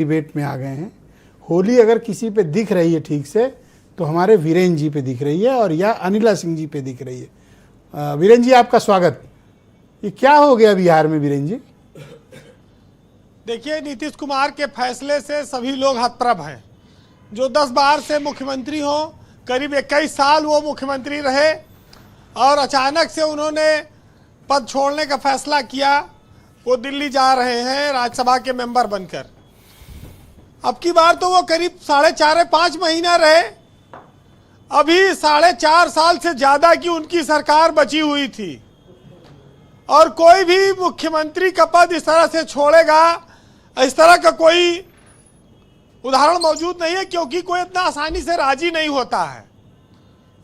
Debate में आ गए हैं। होली अगर किसी पे दिख रही है ठीक से तो हमारे वीरेंद्र जी पे दिख रही है और या अनिला सिंह जी पे दिख रही है। वीरेंद्र जी आपका स्वागत। ये क्या हो गया बिहार में वीरेंद्र जी? देखिए, नीतीश कुमार के फैसले से सभी लोग हतप्रभ हैं। जो 10 बार से मुख्यमंत्री हो, करीब 21 साल वो मुख्यमंत्री रहे और अचानक से उन्होंने पद छोड़ने का फैसला किया। वो दिल्ली जा रहे हैं राज्यसभा के मेंबर बनकर। अब की बार तो वो करीब 4.5 महीना रहे। अभी 4.5 साल से ज्यादा की उनकी सरकार बची हुई थी और कोई भी मुख्यमंत्री का पद इस तरह से छोड़ेगा, इस तरह का कोई उदाहरण मौजूद नहीं है, क्योंकि कोई इतना आसानी से राजी नहीं होता है।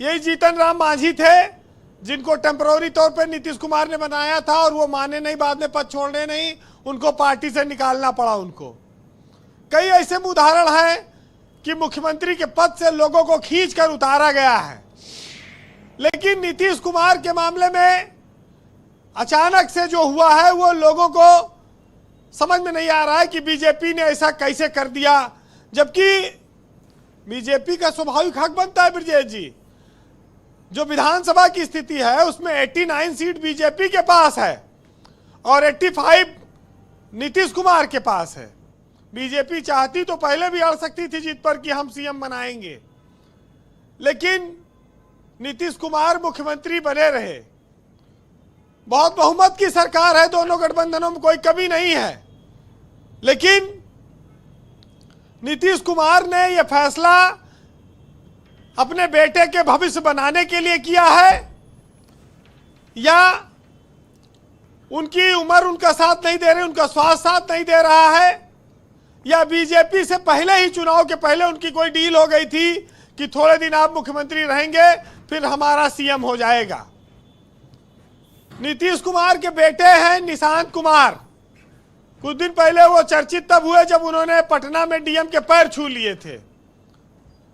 यही जीतन राम मांझी थे जिनको टेम्पररी तौर पे नीतीश कुमार ने बनाया था और वो माने नहीं, बाद में पद छोड़ने नहीं, उनको पार्टी से निकालना पड़ा उनको। कई ऐसे उदाहरण हैं कि मुख्यमंत्री के पद से लोगों को खींचकर उतारा गया है। लेकिन नीतीश कुमार के मामले में अचानक से जो हुआ है वो लोगों को समझ में नहीं आ रहा है कि बीजेपी ने ऐसा कैसे कर दिया, जबकि बीजेपी का स्वाभाविक हक बनता है। ब्रजेश जी, जो विधानसभा की स्थिति है उसमें 89 सीट बीजेपी के पास है और 85 नीतीश कुमार के पास है। बीजेपी चाहती तो पहले भी अड़ सकती थी जीत पर कि हम सीएम बनाएंगे, लेकिन नीतीश कुमार मुख्यमंत्री बने रहे। बहुत बहुमत की सरकार है, दोनों गठबंधनों में कोई कमी नहीं है, लेकिन नीतीश कुमार ने यह फैसला अपने बेटे के भविष्य बनाने के लिए किया है या उनकी उम्र उनका साथ नहीं दे रही, उनका स्वास्थ्य साथ नहीं दे रहा है, या बीजेपी से पहले ही चुनाव के पहले उनकी कोई डील हो गई थी कि थोड़े दिन आप मुख्यमंत्री रहेंगे फिर हमारा सीएम हो जाएगा। नीतीश कुमार के बेटे हैं निशांत कुमार। कुछ दिन पहले वो चर्चित तब हुए जब उन्होंने पटना में डीएम के पैर छू लिए थे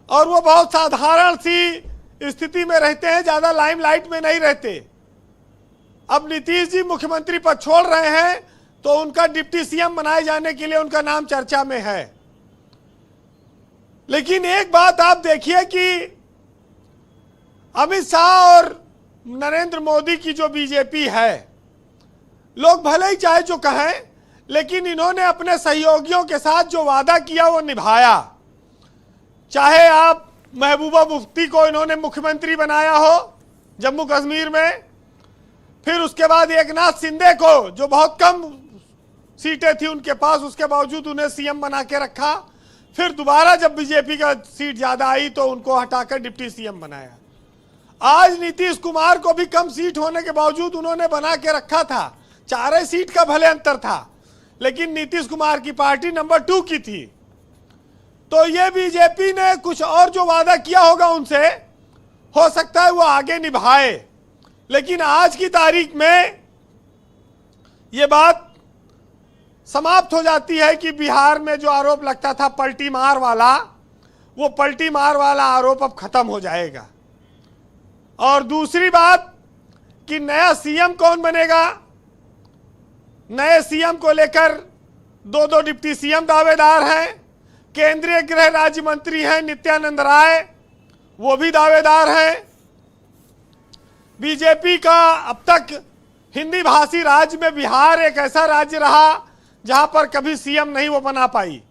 और वो बहुत साधारण सी स्थिति में रहते हैं, ज्यादा लाइमलाइट में नहीं रहते। अब नीतीश जी मुख्यमंत्री पद छोड़ रहे हैं तो उनका डिप्टी सीएम बनाए जाने के लिए उनका नाम चर्चा में है। लेकिन एक बात आप देखिए कि अमित शाह और नरेंद्र मोदी की जो बीजेपी है, लोग भले ही चाहे जो कहें, लेकिन इन्होंने अपने सहयोगियों के साथ जो वादा किया वो निभाया। चाहे आप महबूबा मुफ्ती को इन्होंने मुख्यमंत्री बनाया हो जम्मू कश्मीर में, फिर उसके बाद एकनाथ शिंदे को जो बहुत कम सीटें थी उनके पास, उसके बावजूद उन्हें सीएम बना के रखा। फिर दोबारा जब बीजेपी का सीट ज्यादा आई तो उनको हटाकर डिप्टी सीएम बनाया। आज नीतीश कुमार को भी कम सीट होने के बावजूद उन्होंने बना के रखा था। 4 सीट का भले अंतर था, लेकिन नीतीश कुमार की पार्टी नंबर 2 की थी। तो ये बीजेपी ने कुछ और जो वादा किया होगा उनसे, हो सकता है वो आगे निभाए, लेकिन आज की तारीख में ये बात समाप्त हो जाती है कि बिहार में जो आरोप लगता था पलटी मार वाला, वो पलटी मार वाला आरोप अब खत्म हो जाएगा। और दूसरी बात कि नया सीएम कौन बनेगा, नए सीएम को लेकर 2 डिप्टी सीएम दावेदार हैं। केंद्रीय गृह राज्य मंत्री हैं नित्यानंद राय, वो भी दावेदार हैं। बीजेपी का अब तक हिंदी भाषी राज्य में बिहार एक ऐसा राज्य रहा जहां पर कभी सीएम नहीं वो बना पाई।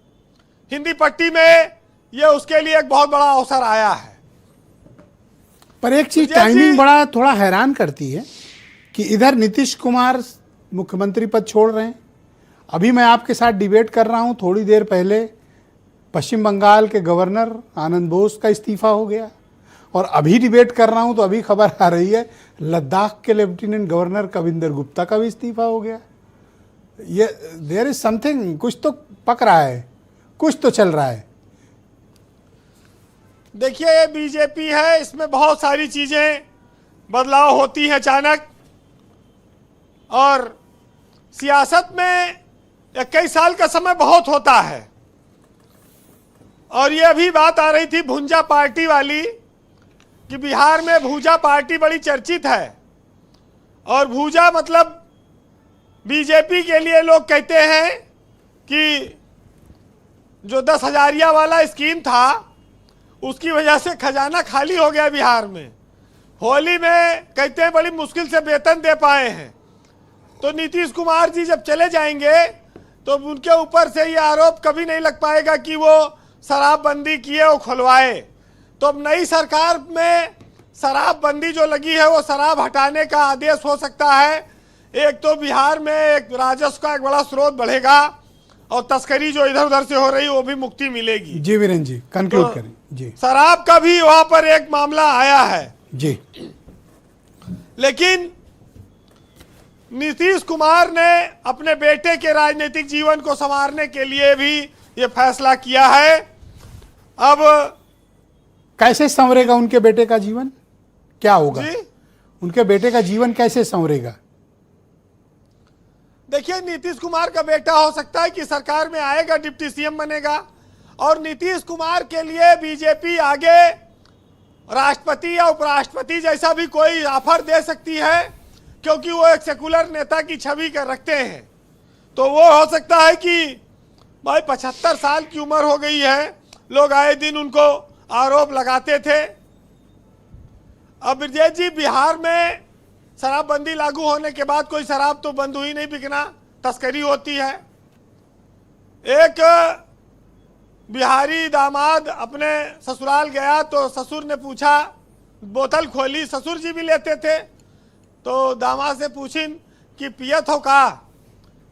हिंदी पट्टी में ये उसके लिए एक बहुत बड़ा अवसर आया है। पर एक चीज टाइमिंग बड़ा थोड़ा हैरान करती है कि इधर नीतीश कुमार मुख्यमंत्री पद छोड़ रहे हैं, अभी मैं आपके साथ डिबेट कर रहा हूं, थोड़ी देर पहले पश्चिम बंगाल के गवर्नर आनंद बोस का इस्तीफा हो गया, और अभी डिबेट कर रहा हूं तो अभी खबर आ रही है लद्दाख के लेफ्टिनेंट गवर्नर कविंदर गुप्ता का भी इस्तीफा हो गया। ये देयर इज समथिंग, कुछ तो पक रहा है, कुछ तो चल रहा है। देखिए, ये बीजेपी है, इसमें बहुत सारी चीजें बदलाव होती हैं अचानक, और सियासत में 21 साल का समय बहुत होता है। और ये अभी बात आ रही थी भुंजा पार्टी वाली कि बिहार में भूजा पार्टी बड़ी चर्चित है, और भूजा मतलब बीजेपी के लिए लोग कहते हैं कि जो 10,000 वाला स्कीम था उसकी वजह से खजाना खाली हो गया बिहार में। होली में कहते हैं बड़ी मुश्किल से वेतन दे पाए हैं। तो नीतीश कुमार जी जब चले जाएंगे तो उनके ऊपर से ये आरोप कभी नहीं लग पाएगा कि वो शराबबंदी किए और खुलवाए। तो अब नई सरकार में शराबबंदी जो लगी है वो शराब हटाने का आदेश हो सकता है। एक तो बिहार में एक राजस्व का एक बड़ा स्रोत बढ़ेगा और तस्करी जो इधर उधर से हो रही वो भी मुक्ति मिलेगी। जी वीरेंद्र जी कंक्लूड करें। जी शराब का भी वहां पर एक मामला आया है। जी लेकिन नीतीश कुमार ने अपने बेटे के राजनीतिक जीवन को संवारने के लिए भी ये फैसला किया है। अब कैसे संवरेगा उनके बेटे का जीवन, क्या होगा जी उनके बेटे का जीवन कैसे संवरेगा? देखिए, नीतीश कुमार का बेटा हो सकता है कि सरकार में आएगा, डिप्टी सीएम बनेगा और नीतीश कुमार के लिए बीजेपी आगे राष्ट्रपति या उपराष्ट्रपति जैसा भी कोई ऑफर दे सकती है, क्योंकि वो एक सेकुलर नेता की छवि कर रखते हैं। तो वो हो सकता है कि भाई 75 साल की उम्र हो गई है, लोग आए दिन उनको आरोप लगाते थे। अब ब्रजेश जी, बिहार में शराबबंदी लागू होने के बाद कोई शराब तो बंद हुई नहीं बिकना, तस्करी होती है। एक बिहारी दामाद अपने ससुराल गया तो ससुर ने पूछा, बोतल खोली, ससुर जी भी लेते थे, तो दामाद से पूछिन कि पियत हो का,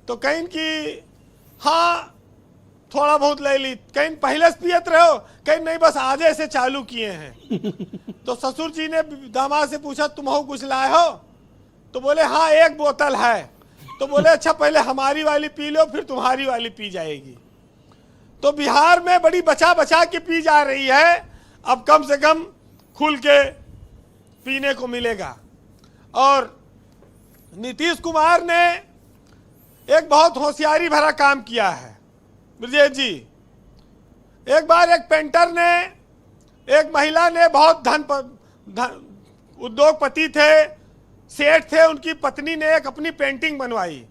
तो कहीं कि हाँ थोड़ा बहुत ले ली, कहीं पहले से पियत रहो, कहीं नहीं बस आजे से चालू किए हैं। तो ससुर जी ने दामाद से पूछा तुम हो कुछ लाए हो, तो बोले हाँ एक बोतल है। तो बोले अच्छा पहले हमारी वाली पी लो फिर तुम्हारी वाली पी जाएगी। तो बिहार में बड़ी बचा बचा के पी जा रही है, अब कम से कम खुल के पीने को मिलेगा। और नीतीश कुमार ने एक बहुत होशियारी भरा काम किया है ब्रजेश जी। एक बार एक पेंटर ने, एक महिला ने, बहुत धन उद्योगपति थे, सेठ थे, उनकी पत्नी ने एक अपनी पेंटिंग बनवाई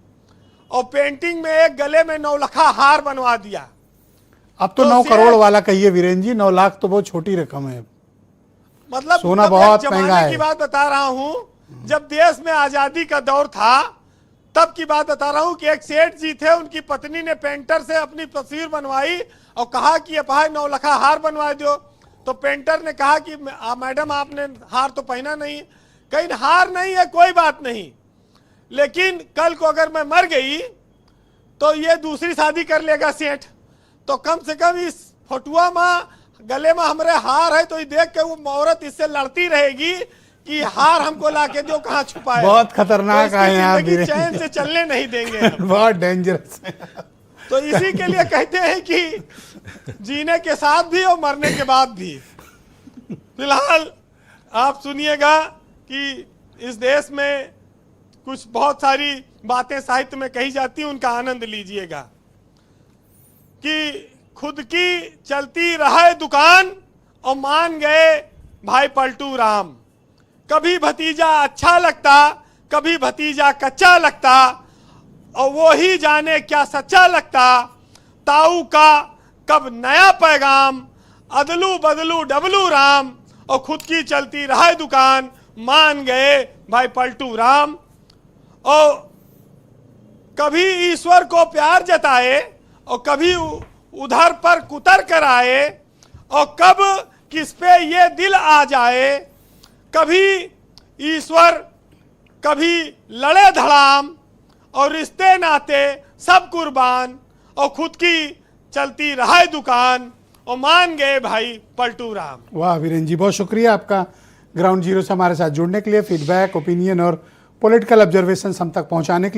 और पेंटिंग में एक गले में 9 लाख हार बनवा दिया। अब तो 9 करोड़ वाला कहिए वीरेंद्र जी, 9 लाख तो बहुत छोटी रकम है। मतलब सोना बहुत महंगा है। की बात बता रहा हूं, जब देश में आजादी का दौर था तब की बात बता रहा हूं कि एक सेठ जी थे, उनकी पत्नी ने पेंटर से अपनी तस्वीर बनवाई और कहा कि ये 9 लाख हार बनवा दो। तो पेंटर ने कहा कि मैडम आपने हार तो पहना नहीं। कहीं हार नहीं है, कोई बात नहीं, लेकिन कल को अगर मैं मर गई तो ये दूसरी शादी कर लेगा सेठ, तो कम से कम इस फोटुआ में गले में हमारे हार है, तो ये देख के वो औरत इससे लड़ती रहेगी कि हार हमको लाके दो, कहाँ छुपाए। बहुत खतरनाक है यहाँ, चैन से चलने नहीं देंगे हम। बहुत डेंजरस है। तो इसी के लिए कहते हैं कि जीने के साथ भी और मरने के बाद भी। फिलहाल आप सुनिएगा कि इस देश में कुछ बहुत सारी बातें साहित्य में कही जाती हैं, उनका आनंद लीजिएगा कि खुद की चलती रहे दुकान और मान गए भाई पलटू राम। कभी भतीजा अच्छा लगता, कभी भतीजा कच्चा लगता, और वो ही जाने क्या सच्चा लगता। ताऊ का कब नया पैगाम, अदलू बदलू डबलू राम, और खुद की चलती रहे दुकान, मान गए भाई पलटू राम। और कभी ईश्वर को प्यार जताए और कभी उधर पर कुतर कराए, और कब किस पे ये दिल आ जाए। कभी ईश्वर कभी लड़े धड़ाम, और रिश्ते नाते सब कुर्बान, और खुद की चलती रहे दुकान, और मान गए भाई पलटू राम। वाह वीरेंद्र जी, बहुत शुक्रिया आपका ग्राउंड जीरो से हमारे साथ जुड़ने के लिए, फीडबैक, ओपिनियन और पॉलिटिकल ऑब्जर्वेशन हम तक पहुंचाने के लिए।